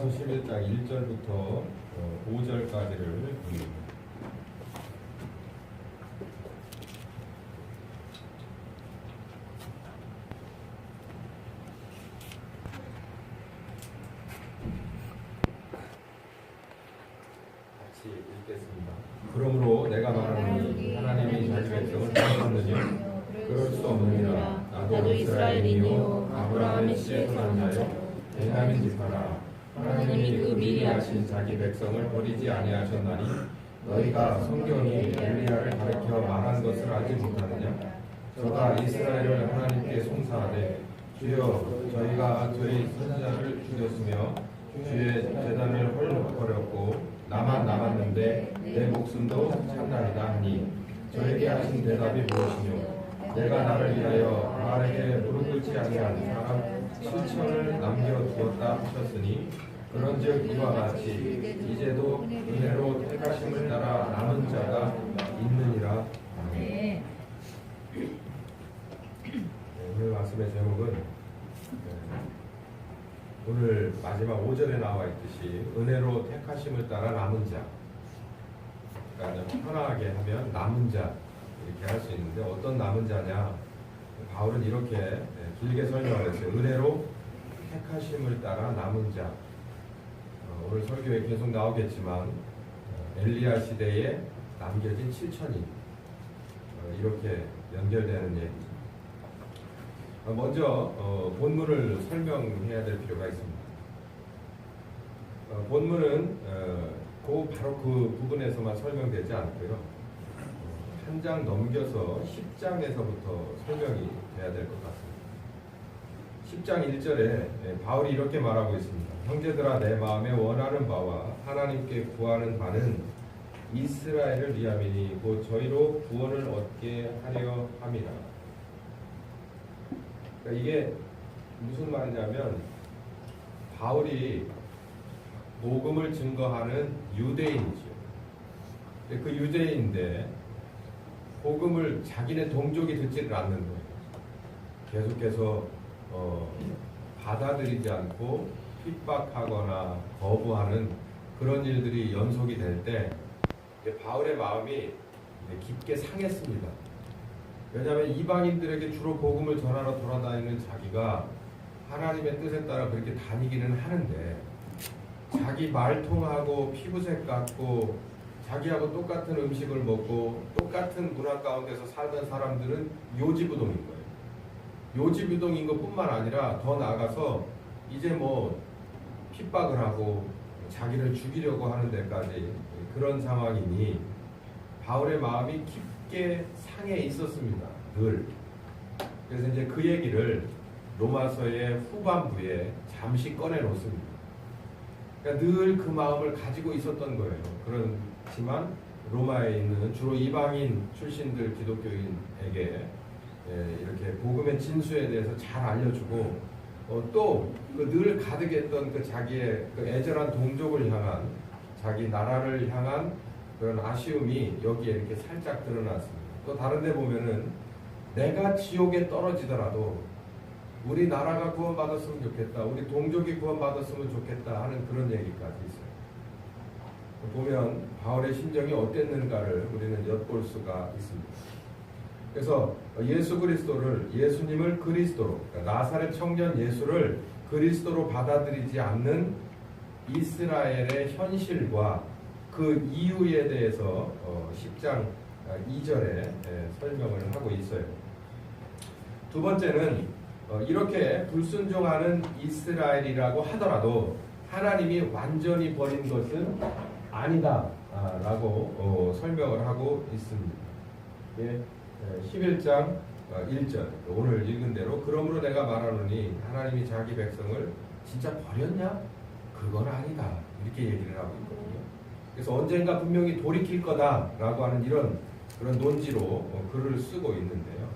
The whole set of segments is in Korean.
사도행전 11장 1절부터 5절까지를 봅니다. 같이 읽겠습니다. 그러므로 내가 말하노니 하나님이 자기 백성을 버렸느냐? 그럴 수 없느니라. 나도 이스라엘이니요 아브라함의 씨에서 난 자요 베냐민 지파라. 하나님이 그 미리 하신 자기 백성을 버리지 아니하셨나니 너희가 성경이 엘리야를 가리켜 말한 것을 알지 못하느냐? 저가 이스라엘을 하나님께 송사하되 주여 저희가 저희 선지자를 죽였으며 주의 제단을 헐버렸고 나만 남았는데 내 목숨도 찬나리다 하니 저에게 하신 대답이 무엇이뇨? 내가 나를 위하여 바알에게 무릎 꿇지 아니한 사람 7천을 남겨두었다 하셨으니 그런즉 이와 같이 이제도 은혜로 택하심을 따라 남은 자가 있느니라. 아멘. 오늘 말씀의 제목은 오늘 마지막 5절에 나와 있듯이 은혜로 택하심을 따라 남은 자. 그러니까 편하게 하면 남은 자 이렇게 할 수 있는데 어떤 남은 자냐? 바울은 이렇게 길게 설명을 했어요. 은혜로 택하심을 따라 남은 자. 오늘 설교에 계속 나오겠지만 엘리야 시대에 남겨진 7천인 이렇게 연결되는 얘기죠. 먼저 본문을 설명해야 될 필요가 있습니다. 본문은 바로 그 부분에서만 설명되지 않고요. 한 장 넘겨서 10장에서부터 설명이 돼야 될 것 같습니다. 10장 1절에 바울이 이렇게 말하고 있습니다. 형제들아 내 마음에 원하는 바와 하나님께 구하는 바는 이스라엘을 위함이니 곧 저희로 구원을 얻게 하려 함이라. 그러니까 이게 무슨 말이냐면 바울이 복음을 증거하는 유대인이죠. 그 유대인인데 복음을 자기네 동족이 듣지를 않는 거예요. 계속해서 받아들이지 않고 핍박하거나 거부하는 그런 일들이 연속이 될 때 바울의 마음이 깊게 상했습니다. 왜냐하면 이방인들에게 주로 복음을 전하러 돌아다니는 자기가 하나님의 뜻에 따라 그렇게 다니기는 하는데 자기 말통하고 피부색 같고 자기하고 똑같은 음식을 먹고 똑같은 문화 가운데서 살던 사람들은 요지부동인 거예요. 요지부동인 것뿐만 아니라 더 나아가서 이제 뭐 핍박을 하고 자기를 죽이려고 하는 데까지 그런 상황이니 바울의 마음이 깊게 상해 있었습니다. 늘. 그래서 이제 그 얘기를 로마서의 후반부에 잠시 꺼내 놓습니다. 그러니까 늘 그 마음을 가지고 있었던 거예요. 그렇지만 로마에 있는 주로 이방인 출신들 기독교인에게 이렇게 복음의 진수에 대해서 잘 알려주고 또 그 늘 가득했던 그 자기의 그 애절한 동족을 향한 자기 나라를 향한 그런 아쉬움이 여기에 이렇게 살짝 드러났습니다. 또 다른 데 보면은 내가 지옥에 떨어지더라도 우리 나라가 구원받았으면 좋겠다. 우리 동족이 구원받았으면 좋겠다 하는 그런 얘기까지 있어요. 보면 바울의 심정이 어땠는가를 우리는 엿볼 수가 있습니다. 그래서 예수 그리스도를 예수님을 그리스도로 그러니까 나사렛 청년 예수를 그리스도로 받아들이지 않는 이스라엘의 현실과 그 이유에 대해서 10장 2절에 설명을 하고 있어요. 두 번째는 이렇게 불순종하는 이스라엘이라고 하더라도 하나님이 완전히 버린 것은 아니다 라고 설명을 하고 있습니다. 11장 1절 오늘 읽은 대로 그러므로 내가 말하노니 하나님이 자기 백성을 진짜 버렸냐? 그건 아니다 이렇게 얘기를 하고 있거든요. 그래서 언젠가 분명히 돌이킬 거다라고 하는 이런 그런 논지로 글을 쓰고 있는데요.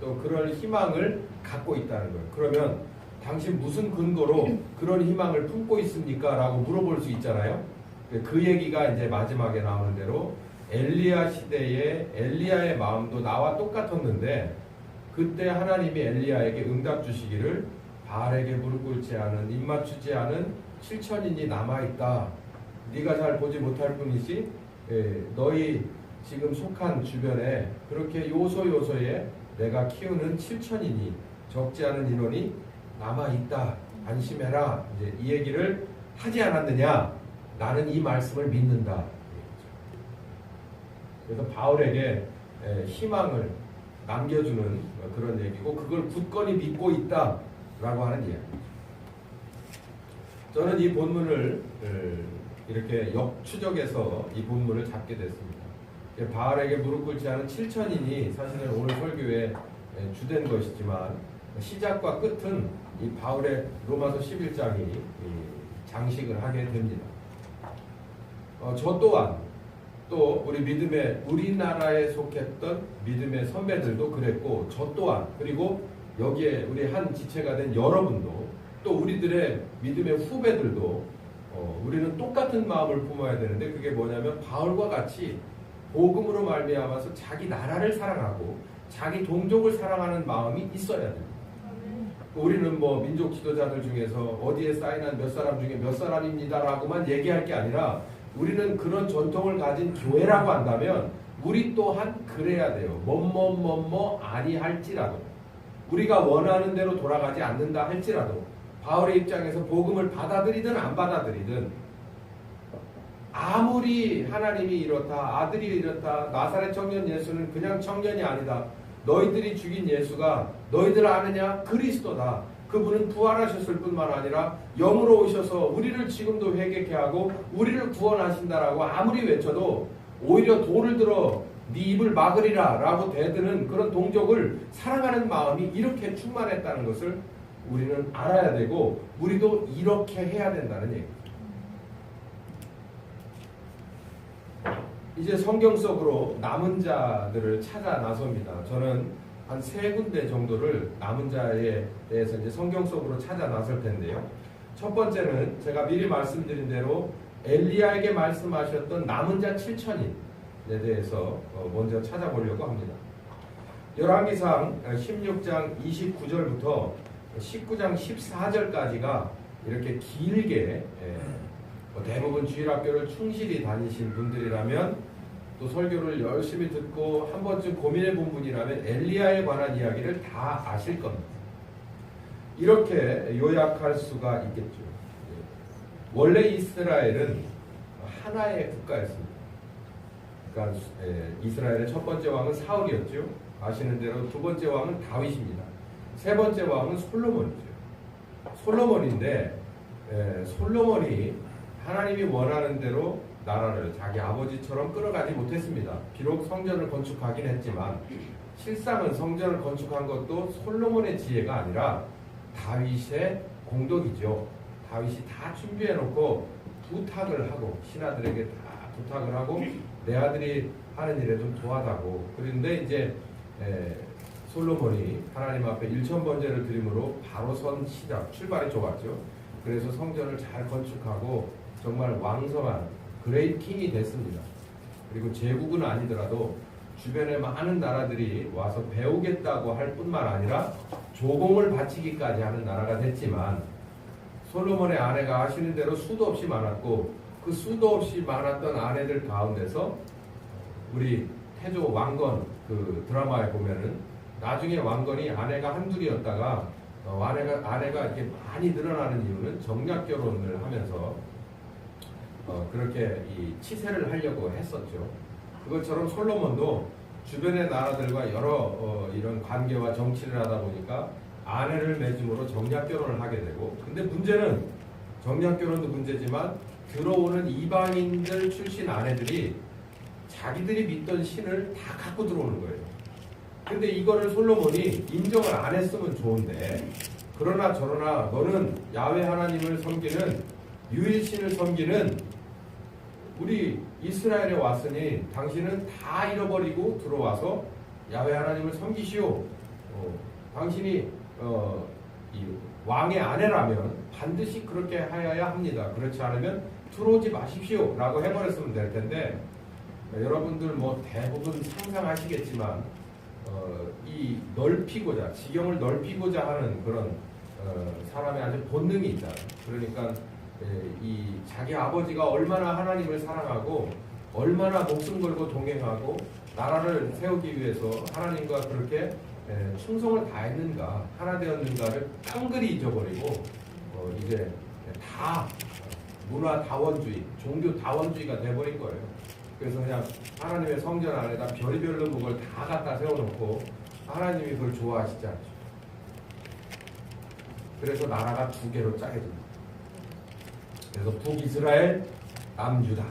또 그럴 희망을 갖고 있다는 거예요. 그러면 당신 무슨 근거로 그런 희망을 품고 있습니까? 라고 물어볼 수 있잖아요. 그 얘기가 이제 마지막에 나오는 대로 엘리야 시대에 엘리야의 마음도 나와 똑같았는데 그때 하나님이 엘리야에게 응답 주시기를 바알에게 무릎 꿇지 않은 입 맞추지 않은 7천인이 남아있다. 네가 잘 보지 못할 뿐이지 너희 지금 속한 주변에 그렇게 요소요소에 내가 키우는 7천인이 적지 않은 인원이 남아있다. 안심해라. 이제 이 얘기를 하지 않았느냐? 나는 이 말씀을 믿는다. 그래서 바울에게 희망을 남겨주는 그런 얘기고 그걸 굳건히 믿고 있다라고 하는 이야기. 저는 이 본문을 이렇게 역추적해서 이 본문을 잡게 됐습니다. 바울에게 무릎 꿇지 않은 7천인이 사실은 오늘 설교의 주된 것이지만 시작과 끝은 이 바울의 로마서 11장이 장식을 하게 됩니다. 저 또한 또 우리나라에 속했던 믿음의 선배들도 그랬고 저 또한 그리고 여기에 우리 한 지체가 된 여러분도 또 우리들의 믿음의 후배들도 우리는 똑같은 마음을 품어야 되는데 그게 뭐냐면 바울과 같이 복음으로 말미암아서 자기 나라를 사랑하고 자기 동족을 사랑하는 마음이 있어야 됩니다. 우리는 뭐 민족 지도자들 중에서 어디에 사인한 몇 사람 중에 몇 사람입니다라고만 얘기할 게 아니라 우리는 그런 전통을 가진 교회라고 한다면 우리 또한 그래야 돼요. 뭐뭐 아니할지라도 우리가 원하는 대로 돌아가지 않는다 할지라도 바울의 입장에서 복음을 받아들이든 안 받아들이든 아무리 하나님이 이렇다 아들이 이렇다 나사렛 청년 예수는 그냥 청년이 아니다. 너희들이 죽인 예수가 너희들 아느냐? 그리스도다. 그분은 부활하셨을 뿐만 아니라 영으로 오셔서 우리를 지금도 회개케 하고 우리를 구원하신다라고 아무리 외쳐도 오히려 돌을 들어 네 입을 막으리라 라고 대드는 그런 동족을 사랑하는 마음이 이렇게 충만했다는 것을 우리는 알아야 되고 우리도 이렇게 해야 된다는 얘기죠. 이제 성경 속으로 남은 자들을 찾아 나섭니다. 저는 한 3군데 정도를 남은 자에 대해서 이제 성경 속으로 찾아 나설 텐데요. 첫 번째는 제가 미리 말씀드린 대로 엘리야에게 말씀하셨던 남은 자 7천인에 대해서 먼저 찾아보려고 합니다. 열왕기상 16장 29절부터 19장 14절까지가 이렇게 길게 대부분 주일학교를 충실히 다니신 분들이라면 또 설교를 열심히 듣고 한 번쯤 고민해 본 분이라면 엘리야에 관한 이야기를 다 아실 겁니다. 이렇게 요약할 수가 있겠죠. 원래 이스라엘은 하나의 국가였습니다. 그러니까 이스라엘의 첫 번째 왕은 사울이었죠. 아시는 대로 두 번째 왕은 다윗입니다. 세 번째 왕은 솔로몬이죠. 솔로몬인데 솔로몬이 하나님이 원하는 대로 나라를 자기 아버지처럼 끌어가지 못했습니다. 비록 성전을 건축하긴 했지만 실상은 성전을 건축한 것도 솔로몬의 지혜가 아니라 다윗의 공덕이죠. 다윗이 다 준비해놓고 부탁을 하고 신하들에게 다 부탁을 하고 내 아들이 하는 일에 좀 도와다고. 그런데 이제 솔로몬이 하나님 앞에 1000번제를 드림으로 바로 선 시작 출발이 좋았죠. 그래서 성전을 잘 건축하고 정말 왕성한 그레이트 킹이 됐습니다. 그리고 제국은 아니더라도 주변에 많은 나라들이 와서 배우겠다고 할 뿐만 아니라 조공을 바치기까지 하는 나라가 됐지만 솔로몬의 아내가 아시는 대로 수도 없이 많았고 그 수도 없이 많았던 아내들 가운데서 우리 태조 왕건 그 드라마에 보면은 나중에 왕건이 아내가 한둘이었다가 아내가 이렇게 많이 늘어나는 이유는 정략 결혼을 하면서 그렇게 이 치세를 하려고 했었죠. 그것처럼 솔로몬도 주변의 나라들과 여러 이런 관계와 정치를 하다 보니까 아내를 맺음으로 정략 결혼을 하게 되고, 근데 문제는 정략 결혼도 문제지만 들어오는 이방인들 출신 아내들이 자기들이 믿던 신을 다 갖고 들어오는 거예요. 근데 이거를 솔로몬이 인정을 안 했으면 좋은데, 그러나 저러나 너는 야훼 하나님을 섬기는 유일신을 섬기는 우리 이스라엘에 왔으니 당신은 다 잃어버리고 들어와서 야훼 하나님을 섬기시오. 당신이 이 왕의 아내라면 반드시 그렇게 하여야 합니다. 그렇지 않으면 들어오지 마십시오 라고 해버렸으면 될 텐데, 여러분들 뭐 대부분 상상하시겠지만 이 넓히고자, 지경을 넓히고자 하는 그런 사람의 아주 본능이 있다. 그러니까 이 자기 아버지가 얼마나 하나님을 사랑하고 얼마나 목숨 걸고 동행하고 나라를 세우기 위해서 하나님과 그렇게 충성을 다했는가, 하나 되었는가를 깡그리 잊어버리고 이제 다 문화 다원주의, 종교 다원주의가 돼버린 거예요. 그래서 그냥 하나님의 성전 안에다 별의별로 그걸 다 갖다 세워놓고 하나님이 그걸 좋아하시지 않죠. 그래서 나라가 두 개로 짜게 됩니다. 그래서 북이스라엘, 남유다.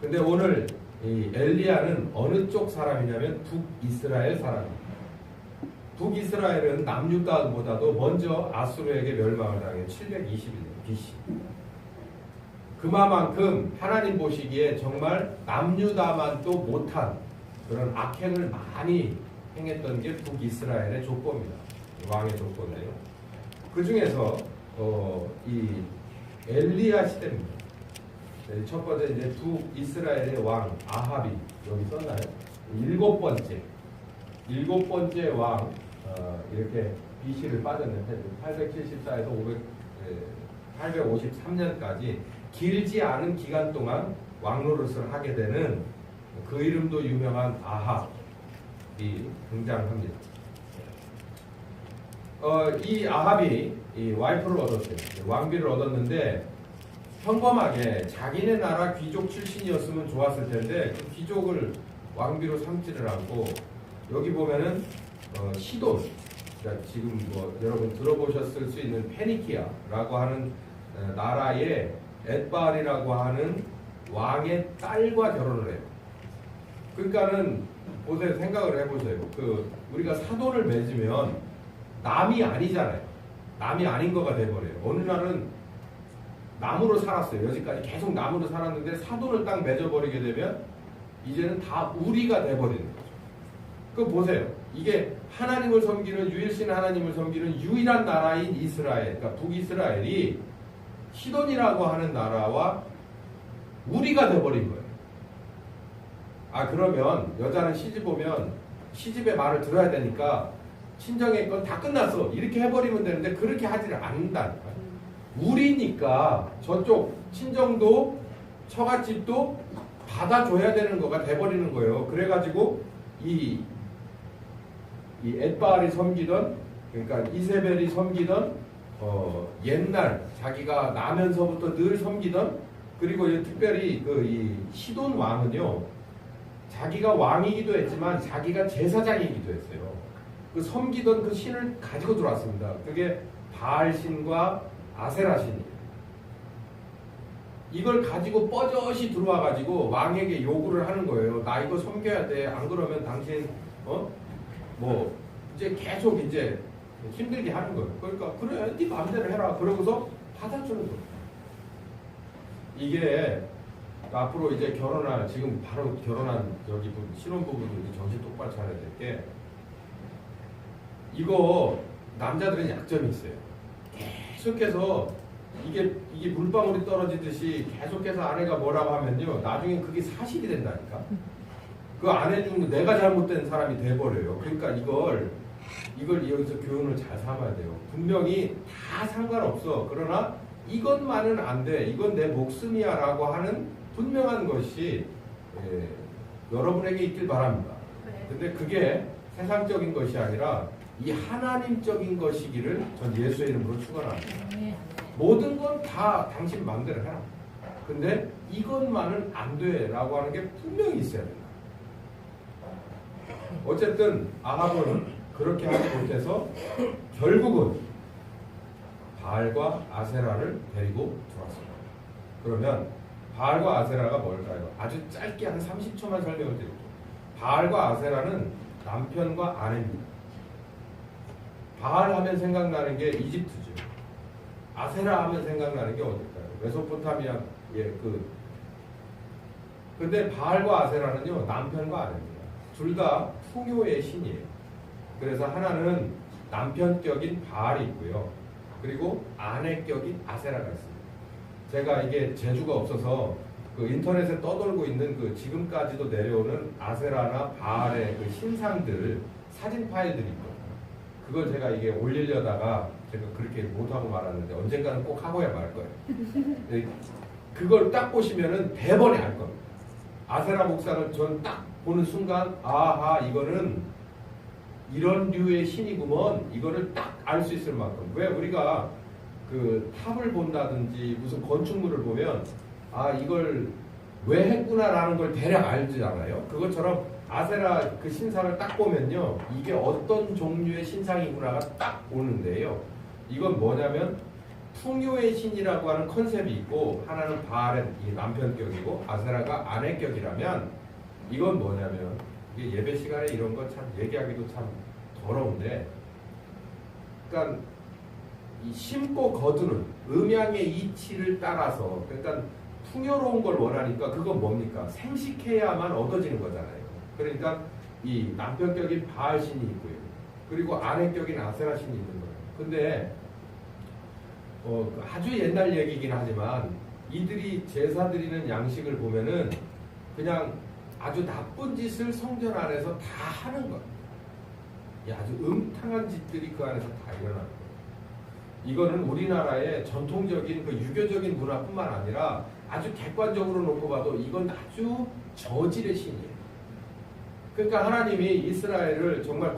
근데 오늘 이 엘리야는 어느 쪽 사람이냐면 북이스라엘 사람입니다. 북이스라엘은 남유다보다도 먼저 아수르에게 멸망을 당해 721년 BC. 그만큼 하나님 보시기에 정말 남유다만 또 못한 그런 악행을 많이 행했던 게 북이스라엘의 족보입니다. 왕의 족보인데요. 그 중에서 이 엘리야 시대입니다. 첫 번째 이제 북이스라엘의 왕 아합이 여기 썼나요? 일곱 번째 왕 이렇게 BC를 빠졌는데 874에서 853년까지 길지 않은 기간 동안 왕노릇을 하게 되는 그 이름도 유명한 아합이 등장합니다. 이 아합이 이 와이프를 얻었어요. 왕비를 얻었는데 평범하게 자기네 나라 귀족 출신이었으면 좋았을 텐데 그 귀족을 왕비로 삼지를 않고 여기 보면은 시돈, 그러니까 지금 뭐 여러분 들어보셨을 수 있는 페니키아라고 하는 나라의 엣바알이라고 하는 왕의 딸과 결혼을 해요. 그러니까는 보세요, 생각을 해보세요. 우리가 사돈을 맺으면 남이 아니잖아요. 남이 아닌 거가 돼버려요. 어느 날은 남으로 살았어요. 여지까지 계속 남으로 살았는데 사돈을 딱 맺어버리게 되면 이제는 다 우리가 돼버리는 거죠. 그거 보세요. 이게 하나님을 섬기는, 유일신 하나님을 섬기는 유일한 나라인 이스라엘, 그러니까 북이스라엘이 시돈이라고 하는 나라와 우리가 돼버린 거예요. 그러면 여자는 시집 오면 시집의 말을 들어야 되니까 친정의 건 다 끝났어, 이렇게 해버리면 되는데 그렇게 하지를 않는다니까요. 우리니까 저쪽 친정도 처갓집도 받아줘야 되는 거가 돼버리는 거예요. 그래가지고 이 엣바알이 섬기던, 그러니까 이세벨이 섬기던 옛날 자기가 나면서부터 늘 섬기던, 그리고 특별히 이 시돈 왕은요, 자기가 왕이기도 했지만 자기가 제사장이기도 했어요. 그 섬기던 그 신을 가지고 들어왔습니다. 그게 바알 신과 아세라 신이에요. 이걸 가지고 뻐젓이 들어와 가지고 왕에게 요구를 하는 거예요. 나 이거 섬겨야 돼. 안 그러면 당신 뭐 이제 계속 이제 힘들게 하는 거예요. 그러니까 그래, 네 마음대로 해라. 그러고서 받아주는 거예요. 이게 앞으로 이제 지금 바로 결혼한 여기 신혼부부들 정신 똑바로 차려야 될 게, 이거 남자들은 약점이 있어요. 계속해서 이게 물방울이 떨어지듯이 계속해서 아내가 뭐라고 하면요, 나중에 그게 사실이 된다니까. 그 안 해주는 거 내가 잘못된 사람이 돼버려요. 그러니까 이걸 여기서 교훈을 잘 삼아야 돼요. 분명히 다 상관없어. 그러나 이것만은 안 돼. 이건 내 목숨이야 라고 하는 분명한 것이 여러분에게 있길 바랍니다. 근데 그게 세상적인 것이 아니라 이 하나님적인 것이기를 전 예수의 이름으로 축원합니다. 모든 건 다 당신 마음대로 해라. 근데 이것만은 안 돼 라고 하는 게 분명히 있어야 된다. 어쨌든 아합은 그렇게 하지 못해서 결국은 바알과 아세라를 데리고 들어왔습니다. 그러면 바알과 아세라가 뭘까요? 아주 짧게 한 30초만 설명을 드릴게요. 바알과 아세라는 남편과 아내입니다. 바알 하면 생각나는 게 이집트죠. 아세라 하면 생각나는 게 어딜까요? 메소포타미아. 근데 바알과 아세라는요, 남편과 아내입니다. 둘 다 풍요의 신이에요. 그래서 하나는 남편격인 바알이 있고요. 그리고 아내격인 아세라가 있습니다. 제가 이게 재주가 없어서 그 인터넷에 떠돌고 있는 그 지금까지도 내려오는 아세라나 바알의 그 신상들, 사진 파일들이 있거든요. 그걸 제가 이게 올리려다가 제가 그렇게 못하고 말았는데 언젠가는 꼭 하고야 말 거예요. 네, 그걸 딱 보시면은 대번에 알 겁니다. 아세라 목사를 전 딱 보는 순간 아하 이거는 이런 류의 신이구먼 이거를 딱 알 수 있을 만큼 왜 우리가 그 탑을 본다든지 무슨 건축물을 보면 아 이걸 왜 했구나라는 걸 대략 알잖아요. 그것처럼 아세라 그 신상을 딱 보면요 이게 어떤 종류의 신상이구나가 딱 오는데요. 이건 뭐냐면 풍요의 신이라고 하는 컨셉이 있고 하나는 바알의 남편격이고 아세라가 아내격이라면 이건 뭐냐면 이게 예배 시간에 이런 거 참 얘기하기도 참 더러운데 그러니까 이 심고 거두는 음양의 이치를 따라서 그러니까 풍요로운 걸 원하니까 그건 뭡니까? 생식해야만 얻어지는 거잖아요. 그러니까 이 남편격인 바알 신이 있고요. 그리고 아내격인 아세라 신이 있는 거예요. 근데 아주 옛날 얘기긴 하지만 이들이 제사 드리는 양식을 보면은 그냥 아주 나쁜 짓을 성전 안에서 다 하는 거예요. 아주 음탕한 짓들이 그 안에서 다 일어나는 거예요. 이거는 우리나라의 전통적인 그 유교적인 문화뿐만 아니라 아주 객관적으로 놓고 봐도 이건 아주 저질의 신이에요. 그러니까 하나님이 이스라엘을 정말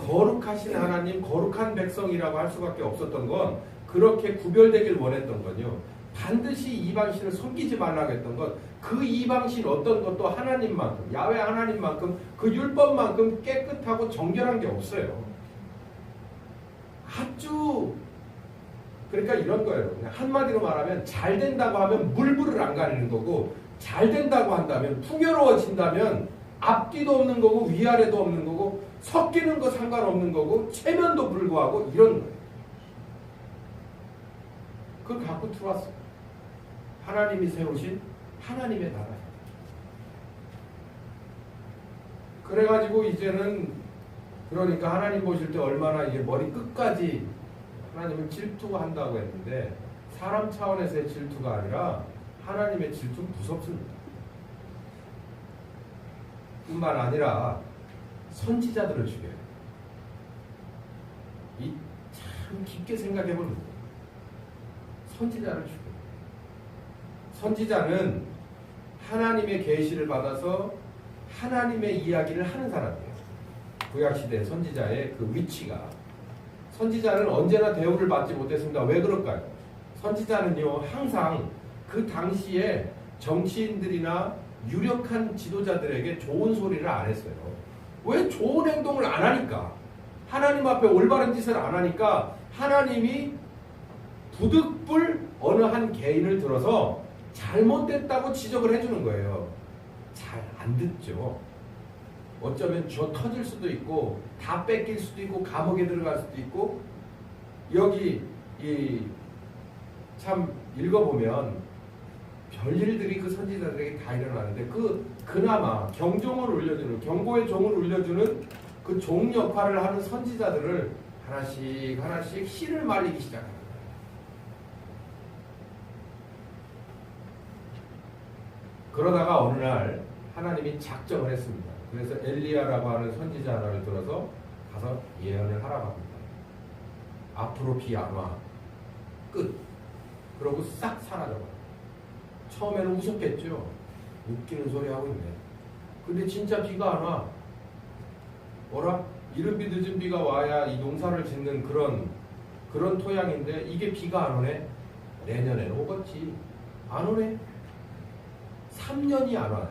거룩하신 하나님, 거룩한 백성이라고 할 수밖에 없었던 건 그렇게 구별되길 원했던 건요. 반드시 이방신을 섬기지 말라고 했던 건 그 이방신 어떤 것도 하나님만큼, 야훼 하나님만큼 그 율법만큼 깨끗하고 정결한 게 없어요. 아주 그러니까 이런 거예요. 그냥 한마디로 말하면 잘 된다고 하면 물불을 안 가리는 거고 잘 된다고 한다면 풍요로워진다면 앞뒤도 없는 거고 위아래도 없는 거고 섞이는 거 상관없는 거고 체면도 불구하고 이런 거예요. 그걸 갖고 들어왔어요. 하나님이 세우신 하나님의 나라예요. 그래가지고 이제는 그러니까 하나님 보실 때 얼마나 이게 머리 끝까지 하나님을 질투한다고 했는데 사람 차원에서의 질투가 아니라 하나님의 질투는 무섭습니다. 뿐만 아니라 선지자들을 죽여요. 이 참 깊게 생각해보면 선지자를 죽여요. 선지자는 하나님의 계시를 받아서 하나님의 이야기를 하는 사람이에요. 구약시대 선지자의 그 위치가 선지자는 언제나 대우를 받지 못했습니다. 왜 그럴까요? 선지자는요 항상 그 당시에 정치인들이나 유력한 지도자들에게 좋은 소리를 안 했어요. 왜 좋은 행동을 안 하니까? 하나님 앞에 올바른 짓을 안 하니까 하나님이 부득불 어느 한 개인을 들어서 잘못됐다고 지적을 해주는 거예요. 잘 안 듣죠. 어쩌면 쥐어 터질 수도 있고 다 뺏길 수도 있고 감옥에 들어갈 수도 있고 여기 참 읽어보면 별일들이 그 선지자들에게 다 일어나는데 그나마 경종을 울려주는 경고의 종을 울려주는 그 종 역할을 하는 선지자들을 하나씩 씨를 말리기 시작합니다. 그러다가 어느 날 하나님이 작정을 했습니다. 그래서 엘리야라고 하는 선지자 하나를 들어서 가서 예언을 하라고 합니다. 앞으로 비 안 와. 끝. 그러고 싹 사라져버려. 처음에는 웃었겠죠. 웃기는 소리 하고 있네. 근데 진짜 비가 안 와. 뭐라? 이른비 늦은 비가 와야 이 농사를 짓는 그런 토양인데 이게 비가 안 오네? 내년에는 오겠지. 안 오네? 3년이 안 와요.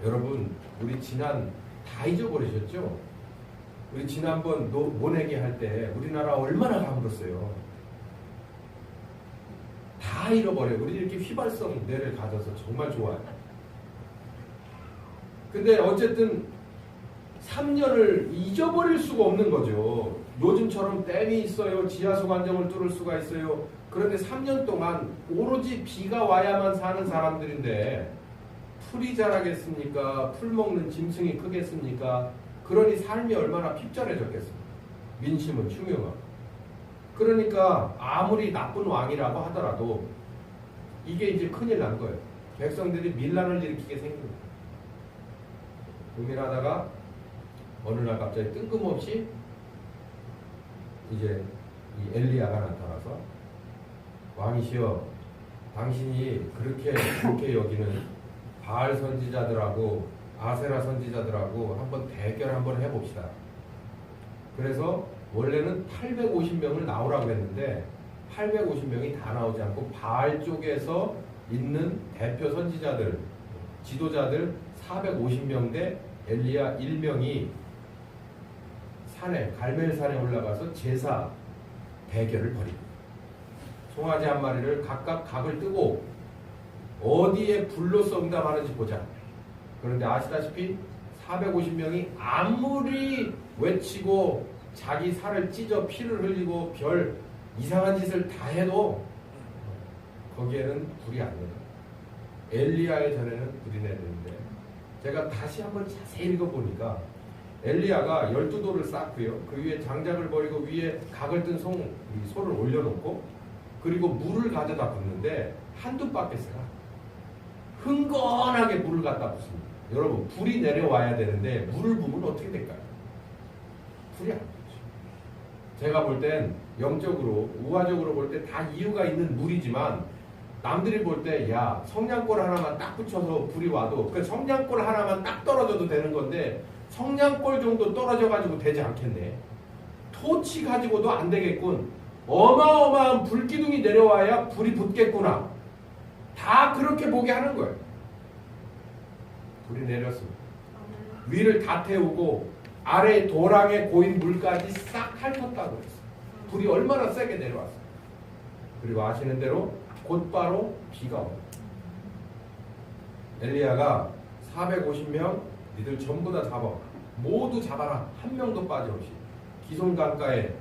여러분 우리 지난 다 잊어버리셨죠? 우리 지난번 모내기 할 때 우리나라 얼마나 가물었어요. 다 잃어버려요. 우리 이렇게 휘발성 뇌를 가져서 정말 좋아요. 근데 어쨌든 3년을 잊어버릴 수가 없는 거죠. 요즘처럼 댐이 있어요. 지하수 관정을 뚫을 수가 있어요. 그런데 3년 동안 오로지 비가 와야만 사는 사람들인데 풀이 자라겠습니까? 풀 먹는 짐승이 크겠습니까? 그러니 삶이 얼마나 핍절해졌겠습니까? 민심은 흉흉하고. 그러니까 아무리 나쁜 왕이라고 하더라도 이게 이제 큰일 난 거예요. 백성들이 밀란을 일으키게 생깁니다. 고민하다가 어느 날 갑자기 뜬금없이 이제 이 엘리야가 나타나서 왕이시여 당신이 그렇게 좋게 여기는 바알 선지자들하고 아세라 선지자들하고 한번 대결 한번 해봅시다. 그래서 원래는 850명을 나오라고 했는데 850명이 다 나오지 않고 바알 쪽에서 있는 대표 선지자들, 지도자들 450명 대 엘리야 1명이 산에 갈멜산에 올라가서 제사 대결을 벌입니다. 송아지 한 마리를 각각 각을 뜨고 어디에 불로써 응답하는지 보자. 그런데 아시다시피 450명이 아무리 외치고 자기 살을 찢어 피를 흘리고 별 이상한 짓을 다 해도 거기에는 불이 안 내려. 엘리야의 전에는 불이 내리는데 제가 다시 한번 자세히 읽어보니까 엘리야가 12돌을 쌓고요. 그 위에 장작을 버리고 위에 각을 뜬 소를 올려놓고 그리고 물을 가져다 붓는데 한두 바켓이나 흥건하게 물을 갖다 붓습니다. 여러분 불이 내려와야 되는데 물을 부으면 어떻게 될까요? 불이 안 되죠. 제가 볼 땐 영적으로 우화적으로 볼 때 다 이유가 있는 물이지만 남들이 볼 때 야 성냥골 하나만 딱 붙여서 불이 와도 그 성냥골 하나만 딱 떨어져도 되는 건데 성냥골 정도 떨어져 가지고 되지 않겠네. 토치 가지고도 안 되겠군. 어마어마한 불기둥이 내려와야 불이 붙겠구나. 다 그렇게 보게 하는 거예요. 불이 내렸습니다. 위를 다 태우고 아래 도랑에 고인 물까지 싹 핥았다고 했어요. 불이 얼마나 세게 내려왔어요. 그리고 아시는 대로 곧바로 비가 옵니다. 엘리야가 450명 니들 전부 다 잡아. 모두 잡아라. 한 명도 빠짐없이. 기손 강가에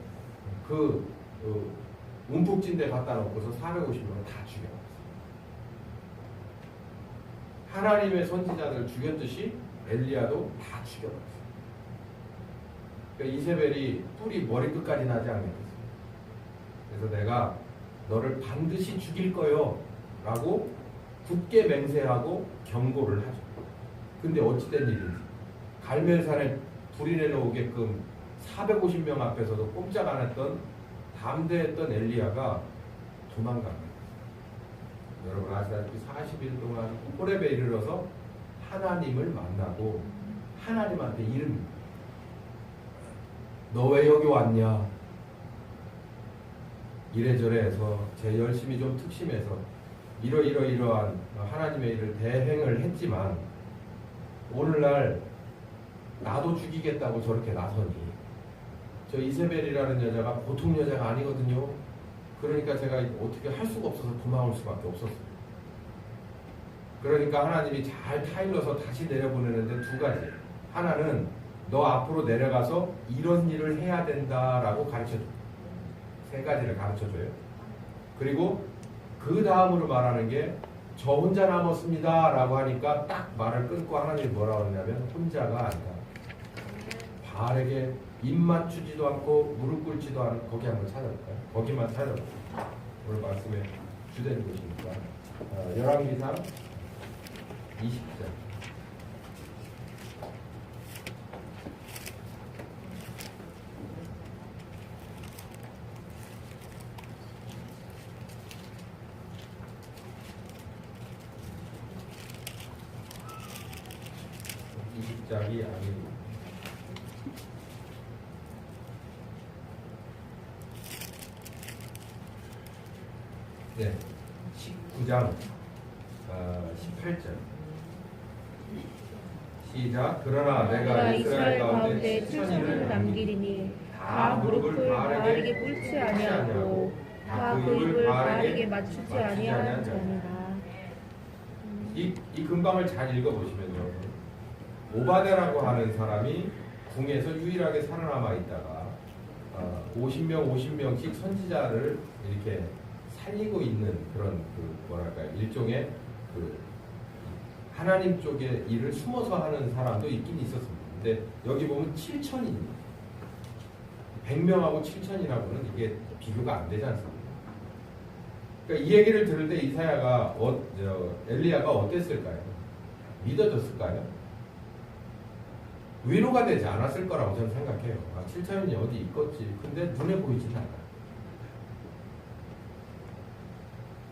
그 움푹진 데 갖다 놓고서 450명을 다 죽여놨어요. 하나님의 선지자들을 죽였듯이 엘리야도 다 죽여놨어요. 그러니까 이세벨이 뿔이 머리끝까지 나지 않겠어요. 그래서 내가 너를 반드시 죽일 거요 라고 굳게 맹세하고 경고를 하죠. 근데 어찌된 일인지 갈멜산에 불이 내려오게끔 450명 앞에서도 꼼짝 안 했던 담대했던 엘리야가 도망갑니다. 여러분 아시다시피 40일 동안 호렙에 이르러서 하나님을 만나고 하나님한테 이릅니다. 너 왜 여기 왔냐? 이래저래 해서 제 열심히 좀 특심해서 이러한 하나님의 일을 대행을 했지만 오늘날 나도 죽이겠다고 저렇게 나서니 저 이세벨이라는 여자가 보통 여자가 아니거든요. 그러니까 제가 어떻게 할 수가 없어서 도망올 수밖에 없었어요. 그러니까 하나님이 잘 타일러서 다시 내려보내는데 두 가지. 하나는 너 앞으로 내려가서 이런 일을 해야 된다라고 가르쳐줘요. 세 가지를 가르쳐줘요. 그리고 그 다음으로 말하는 게 저 혼자 남았습니다 라고 하니까 딱 말을 끊고 하나님이 뭐라고 하냐면 혼자가 아니다. 바알에게 입 맞추지도 않고 무릎 꿇지도 않은 거기 한번 찾아볼까요? 거기만 찾아볼까요? 오늘 말씀의 주된 곳이니까 열왕기상 20장 이 아니고 네 19장 18절 시작. 그러나 내가 이스라엘 가운데 7천인을 남기리니 다 무릎을 바알에게 꿇지 아니하고 다 그 입을 바알에게 맞추지 아니하는 자니라. 이 근방을 잘 읽어보시면요. 오바댜라고 하는 사람이 궁에서 유일하게 살아남아 있다가 50명씩 선지자를 이렇게 살리고 있는 그런 뭐랄까요 일종의 하나님 쪽의 일을 숨어서 하는 사람도 있긴 있었습니다. 근데 여기 보면 7천입니다. 100명하고 7천이라고는 이게 비교가 안 되지 않습니까? 그러니까 이 얘기를 들을 때 이사야가 엘리야가 어땠을까요? 믿어졌을까요? 위로가 되지 않았을 거라고 저는 생각해요. 7천인이 어디 있겠지. 근데 눈에 보이진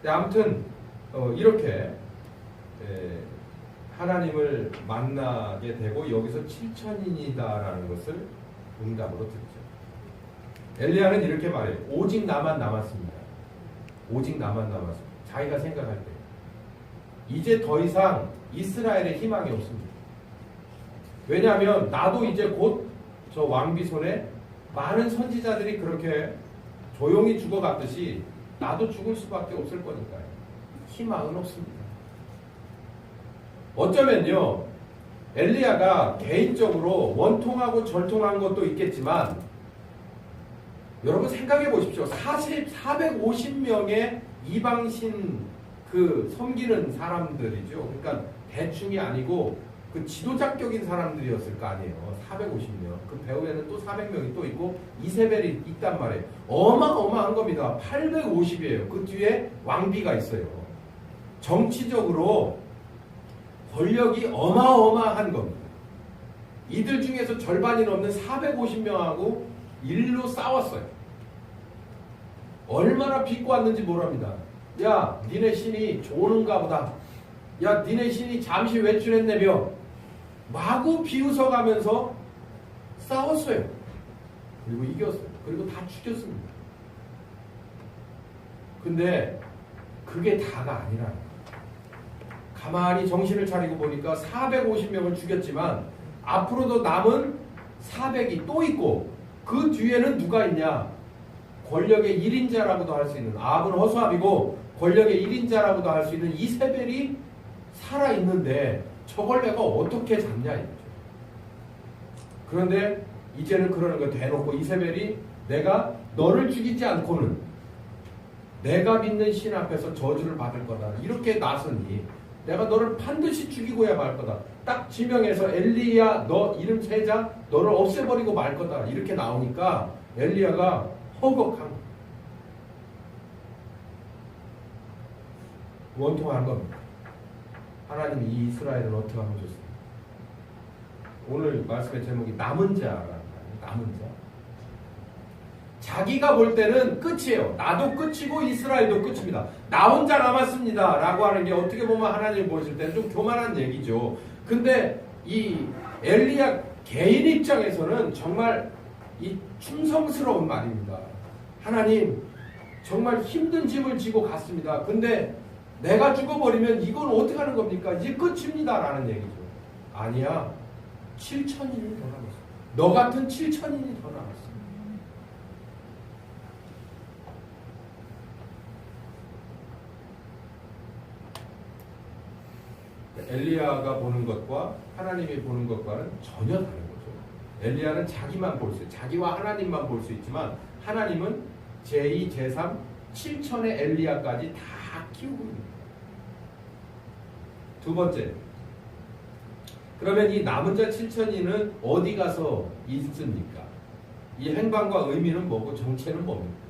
않아. 아무튼 이렇게 하나님을 만나게 되고 여기서 7천인이다라는 것을 응답으로 듣죠. 엘리야는 이렇게 말해요. 오직 나만 남았습니다. 오직 나만 남았습니다. 자기가 생각할 때 이제 더 이상 이스라엘의 희망이 없습니다. 왜냐하면 나도 이제 곧 저 왕비 손에 많은 선지자들이 그렇게 조용히 죽어갔듯이 나도 죽을 수밖에 없을 거니까요. 희망은 없습니다. 어쩌면요, 엘리야가 개인적으로 원통하고 절통한 것도 있겠지만, 여러분 생각해 보십시오. 450명의 이방신 섬기는 사람들이죠. 그러니까 대충이 아니고 그 지도자격인 사람들이었을 거 아니에요. 450명. 그 배후에는 또 400명이 또 있고 이세벨이 있단 말이에요. 어마어마한 겁니다. 850이에요. 그 뒤에 왕비가 있어요. 정치적으로 권력이 어마어마한 겁니다. 이들 중에서 절반이 넘는 450명하고 일로 싸웠어요. 얼마나 빚고 왔는지 모릅니다. 야, 니네 신이 좋은가 보다. 야, 니네 신이 잠시 외출했네며. 마구 비웃어가면서 싸웠어요. 그리고 이겼어요. 그리고 다 죽였습니다. 근데 그게 다가 아니라는 거예요. 가만히 정신을 차리고 보니까 450명을 죽였지만 앞으로도 남은 400이 또 있고 그 뒤에는 누가 있냐? 권력의 1인자라고도 할 수 있는 아합은 허수아비고 권력의 1인자라고도 할 수 있는 이세벨이 살아있는데 저걸 내가 어떻게 잡냐 이거죠. 그런데 이제는 그러는 거 대놓고 이세벨이 내가 너를 죽이지 않고는 내가 믿는 신 앞에서 저주를 받을 거다. 이렇게 나서니 내가 너를 반드시 죽이고야 말 거다. 딱 지명해서 엘리야 너 이름 세자 너를 없애버리고 말 거다. 이렇게 나오니까 엘리야가 허걱한 원통한 겁니다. 하나님이 이 이스라엘을 어떻게 하면 좋습니까? 오늘 말씀의 제목이 남은 자라는 거예요. 남은 자. 자기가 볼 때는 끝이에요. 나도 끝이고 이스라엘도 끝입니다. 나 혼자 남았습니다. 라고 하는 게 어떻게 보면 하나님 보실 때는 좀 교만한 얘기죠. 근데 이 엘리야 개인 입장에서는 정말 이 충성스러운 말입니다. 하나님 정말 힘든 짐을 지고 갔습니다. 근데 내가 죽어버리면 이건 어떻게 하는 겁니까? 이제 끝입니다. 라는 얘기죠. 아니야. 7천인이 더 남았어. 너 같은 7천인이 더 남았어. 엘리야가 보는 것과 하나님이 보는 것과는 전혀 다른 거죠. 엘리야는 자기만 볼 수 있어요. 자기와 하나님만 볼 수 있지만 하나님은 제2, 제3, 7천의 엘리야까지 다 키우고 있는. 두 번째, 그러면 이 남은 자 7천이는 어디 가서 있습니까? 이 행방과 의미는 뭐고 정체는 뭡니까?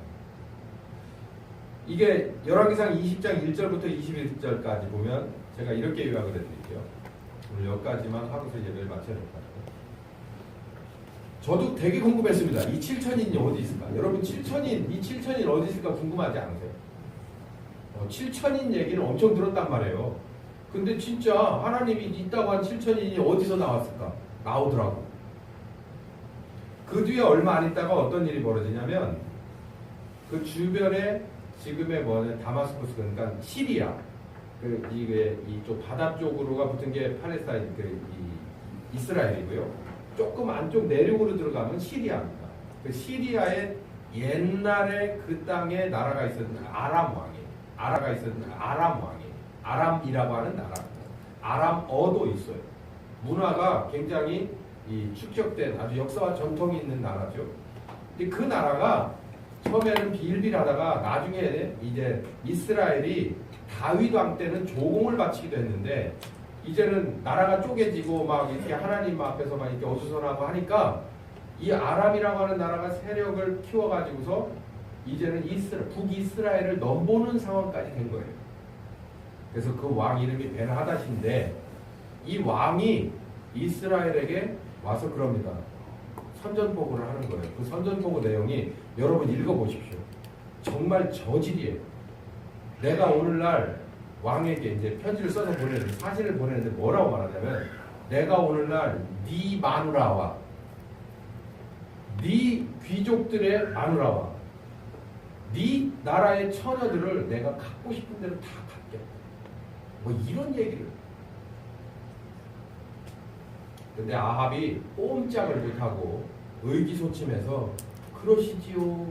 이게 열왕기상 20장 1절부터 21절까지 보면 제가 이렇게 요약을 해드릴게요. 오늘 여기까지만 하고서 예배를 마쳐볼까요? 저도 되게 궁금했습니다. 이 7천인이 어디 있을까? 여러분 이 7천인 어디 있을까 궁금하지 않으세요? 7천인 얘기는 엄청 들었단 말이에요. 근데 진짜 하나님이 있다고 한 7천인이 어디서 나왔을까? 나오더라고. 그 뒤에 얼마 안 있다가 어떤 일이 벌어지냐면 그 주변에 지금의 다마스쿠스 그러니까 시리아 이게 이쪽 바다 쪽으로가 붙은 게 팔레스타인 이스라엘이고요. 조금 안쪽 내륙으로 들어가면 시리아입니다. 그 시리아의 옛날에 그 땅에 나라가 있었던 아람 왕이 아람이라고 하는 나라입니다. 아람어도 있어요. 문화가 굉장히 축적된 아주 역사와 전통이 있는 나라죠. 근데 그 나라가 처음에는 비일비일하다가 나중에 이제 이스라엘이 다윗 왕 때는 조공을 바치기도 했는데 이제는 나라가 쪼개지고 막 이렇게 하나님 앞에서 막 이렇게 어수선하고 하니까 이 아람이라고 하는 나라가 세력을 키워가지고서 이제는 북이스라엘을 넘보는 상황까지 된 거예요. 그래서 그 왕 이름이 벤하닷인데 이 왕이 이스라엘에게 와서 그럽니다. 선전포고를 하는 거예요. 그 선전포고 내용이 여러분 읽어보십시오. 정말 저질이에요. 내가 오늘날 왕에게 이제 편지를 써서 보내는데, 사진을 보내는데 뭐라고 말하냐면, 내가 오늘날 네 마누라와 네 귀족들의 마누라와 네 나라의 처녀들을 내가 갖고 싶은 대로 다 갖겠다. 뭐 이런 얘기를. 근데 아합이 꼼짝을 못하고 의기소침해서 그러시지요.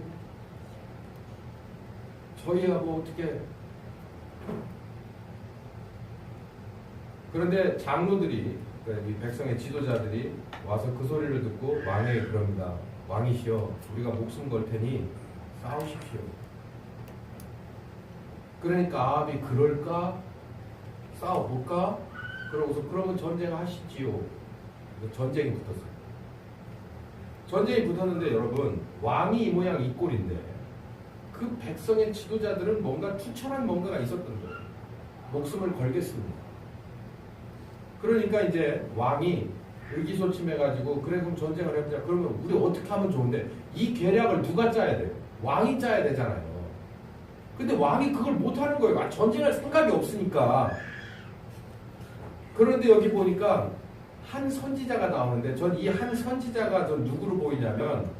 저희가 뭐 어떻게. 그런데 장로들이, 이 백성의 지도자들이 와서 그 소리를 듣고 왕에게 그럽니다. 왕이시여, 우리가 목숨 걸 테니 싸우십시오. 그러니까 아합이 그럴까? 싸워볼까? 그러고서 그러면 전쟁하시지요. 전쟁이 붙었어요. 전쟁이 붙었는데 여러분, 왕이 이 모양 이 꼴인데 그 백성의 지도자들은 뭔가 투철한 뭔가가 있었던 거예요. 목숨을 걸겠습니다. 그러니까 이제 왕이 의기소침해가지고 그래 그럼 전쟁을 해보자. 그러면 우리 어떻게 하면 좋은데, 이 계략을 누가 짜야 돼요? 왕이 짜야 되잖아요. 근데 왕이 그걸 못하는 거예요. 전쟁할 생각이 없으니까. 그런데 여기 보니까 한 선지자가 나오는데, 전 이 한 선지자가 전 누구로 보이냐면,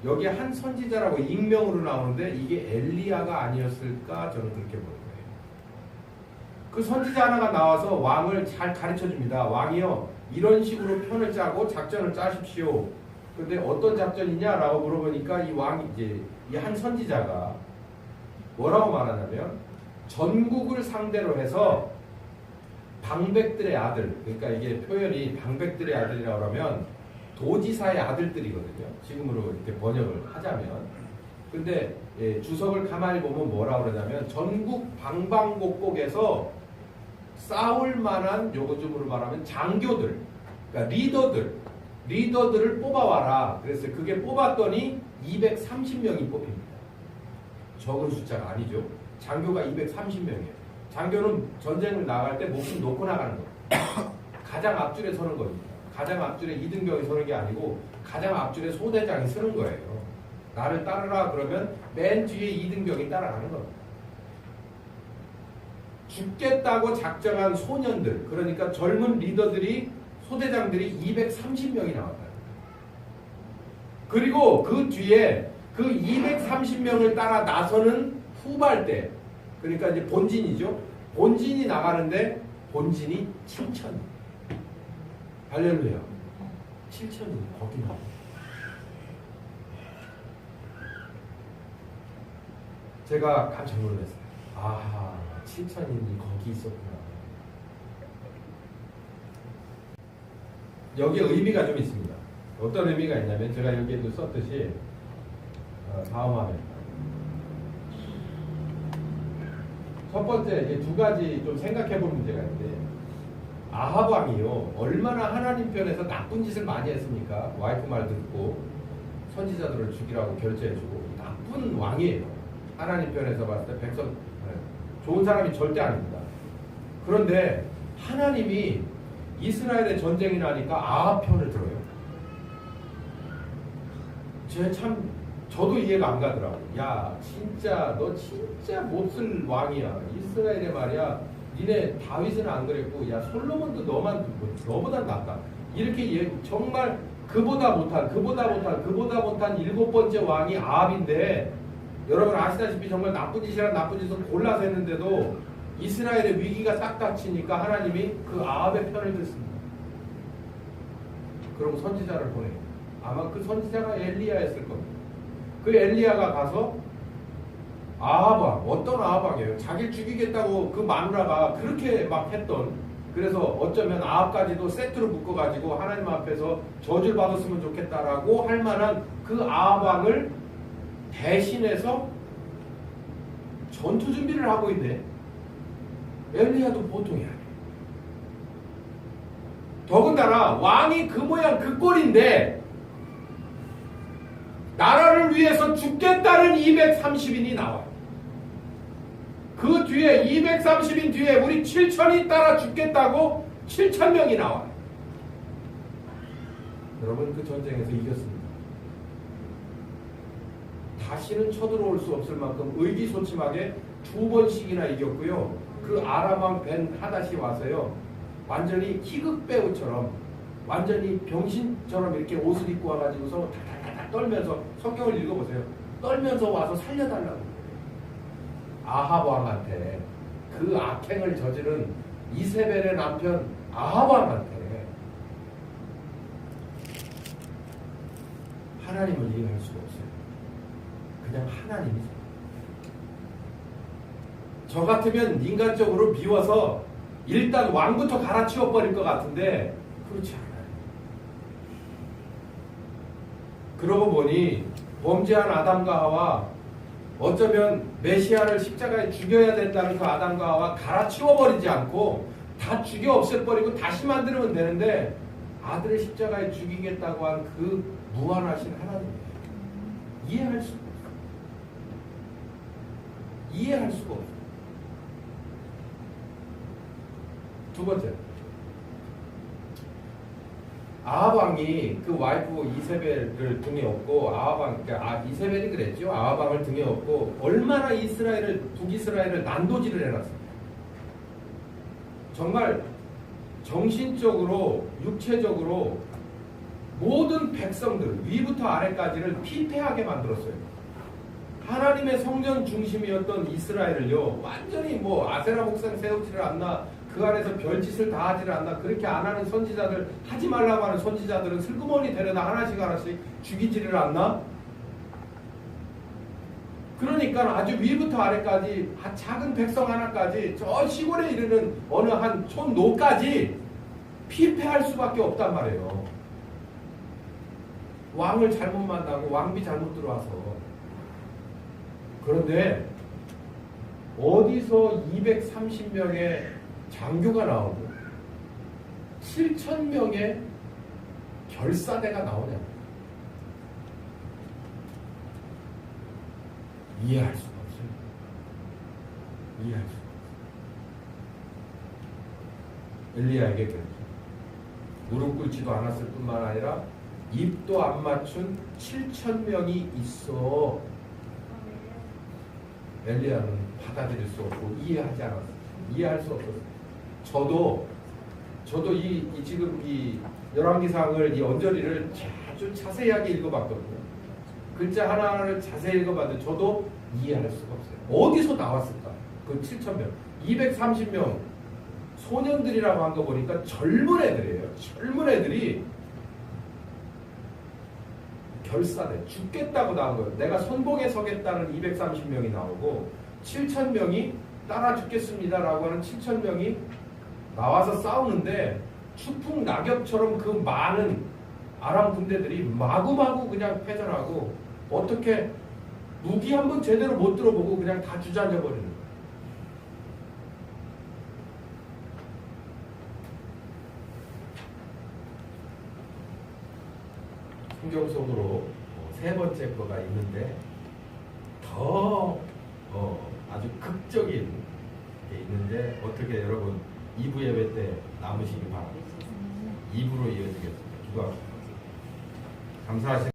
여기 한 선지자라고 익명으로 나오는데 이게 엘리야가 아니었을까, 저는 그렇게 보는 거예요. 그 선지자 하나가 나와서 왕을 잘 가르쳐 줍니다. 왕이요, 이런 식으로 편을 짜고 작전을 짜십시오. 근데 어떤 작전이냐라고 물어보니까 이 왕이 이제 이 한 선지자가 뭐라고 말하냐면, 전국을 상대로 해서 방백들의 아들, 그러니까 이게 표현이 방백들의 아들이라고 하면 도지사의 아들들이거든요. 지금으로 이렇게 번역을 하자면. 근데 주석을 가만히 보면 뭐라고 그러냐면, 전국 방방곡곡에서 싸울 만한, 요즘으로 말하면 장교들, 그러니까 리더들을 뽑아와라. 그래서 그게 뽑았더니 230명이 뽑힙니다. 적은 숫자가 아니죠. 장교가 230명이에요. 장교는 전쟁을 나갈 때 목숨 놓고 나가는 겁니다. 가장 앞줄에 서는 겁니다. 가장 앞줄에 이등병이 서는 게 아니고 가장 앞줄에 소대장이 서는 거예요. 나를 따르라 그러면 맨 뒤에 이등병이 따라가는 겁니다. 죽겠다고 작정한 소년들, 그러니까 젊은 리더들이, 소대장들이 230명이 나왔다. 그리고 그 뒤에 그 230명을 따라 나서는 후발대, 그러니까 이제 본진이죠. 본진이 나가는데 본진이 7천. 할렐루야. 7천이 거기 나와. 제가 깜짝 놀랐어요. 아, 7천인이 거기 있었구나. 여기에 의미가 좀 있습니다. 어떤 의미가 있냐면, 제가 여기에도 썼듯이 다음 화면. 첫 번째, 이제 두 가지 좀 생각해 볼 문제가 있는데, 아합 왕이요, 얼마나 하나님 편에서 나쁜 짓을 많이 했습니까? 와이프 말 듣고 선지자들을 죽이라고 결제해주고 나쁜 왕이에요. 하나님 편에서 봤을 때 백성, 좋은 사람이 절대 아닙니다. 그런데 하나님이 이스라엘의 전쟁이 나니까 아합 편을 들어요. 저도 이해가 안 가더라고. 야, 진짜 너 진짜 몹쓸 왕이야. 이스라엘에 말이야, 니네 다윗은 안 그랬고, 야 솔로몬도 너보다 낫다. 이렇게 정말 그보다 못한 7번째 왕이 아합인데, 여러분 아시다시피 정말 나쁜 짓을 골라서 했는데도 이스라엘의 위기가 딱 닥치니까 하나님이 그 아합의 편을 듣습니다. 그리고 선지자를 보내요. 아마 그 선지자가 엘리야였을 겁니다. 그 엘리야가 가서 아합왕, 어떤 아합왕이에요? 자기를 죽이겠다고 그 마누라가 그렇게 막 했던, 그래서 어쩌면 아합까지도 세트로 묶어가지고 하나님 앞에서 저주를 받았으면 좋겠다라고 할 만한 그 아합왕을 대신해서 전투 준비를 하고 있네. 엘리야도 보통이 아니에요. 더군다나 왕이 그 모양 그 꼴인데 나라를 위해서 죽겠다는 230인이 나와요. 그 뒤에 230인 뒤에 우리 7천이 따라 죽겠다고 7,000명이 나와요. 여러분 그 전쟁에서 이겼습니다. 다시는 쳐들어올 수 없을 만큼 의기소침하게 2번씩이나 이겼고요. 그 아람왕 벤 하닷이 와서요. 완전히 희극배우처럼 완전히 병신처럼 이렇게 옷을 입고 와가지고서 다다다다 떨면서 성경을 읽어보세요. 떨면서 와서 살려달라고. 아합 왕한테 그 악행을 저지른 이세벨의 남편 아합 왕한테 하나님을 이해할 수가 없어요. 그냥 하나님이죠. 저 같으면 인간적으로 미워서 일단 왕부터 갈아치워 버릴 것 같은데 그렇지 않아요. 그러고 보니 범죄한 아담과 하와 어쩌면 메시아를 십자가에 죽여야 된다는 그 아담과 하와 갈아치워 버리지 않고 다 죽여 없애버리고 다시 만들면 되는데 아들을 십자가에 죽이겠다고 한 그 무한하신 하나님 이해할 수가 없어요. 이해할 수가 없어요. 두 번째, 아합 왕이 그 와이프 이세벨을 등에 업고 그러니까 이세벨이 그랬죠. 아합 왕을 등에 업고 얼마나 북이스라엘을 난도질을 해놨습니다. 정말 정신적으로 육체적으로 모든 백성들 위부터 아래까지를 피폐하게 만들었어요. 하나님의 성전 중심이었던 이스라엘을요 완전히 뭐 아세라 목상 세우지를 않나 그 안에서 별짓을 다 하지를 않나 그렇게 안 하는 선지자들 하지 말라고 하는 선지자들은 슬그머니 데려다 하나씩 죽이지를 않나. 그러니까 아주 위부터 아래까지 작은 백성 하나까지 저 시골에 이르는 어느 한 촌노까지 피폐할 수밖에 없단 말이에요. 왕을 잘못 만나고 왕비 잘못 들어와서. 그런데 어디서 230명의 장교가 나오고 7,000명의 결사대가 나오냐. 이해할 수가 없어요. 이해할 수가 없어요. 엘리야에게 그랬죠. 무릎 꿇지도 않았을 뿐만 아니라 입도 안 맞춘 7,000명이 있어. 엘리야는 받아들일 수 없고 이해하지 않았어요. 이해할 수 없었어요. 저도 지금 이 열왕기상을 이 언저리를 아주 자세하게 읽어봤거든요. 글자 하나하나를 자세히 읽어봤는데 저도 이해할 수가 없어요. 어디서 나왔을까? 그 7,000명, 230명 소년들이라고 한 거 보니까 젊은 애들이에요. 젊은 애들이 결사대 죽겠다고 나온 거예요. 내가 선봉에 서겠다는 230명이 나오고 7,000명이 따라 죽겠습니다라고 하는 7,000명이 나와서 싸우는데 추풍 낙엽처럼 그 많은 아람 군대들이 마구마구 그냥 패전하고 어떻게 무기 한번 제대로 못 들어보고 그냥 다 주저앉아 버리는 거예요. 성경 속으로 세 번째 거가 있는데 더 아주 극적인 게 있는데 어떻게 여러분 2부 예배 때 남으시기 바랍니다. 2부로 이어지겠습니다. 기도합시다. 감사하십니다.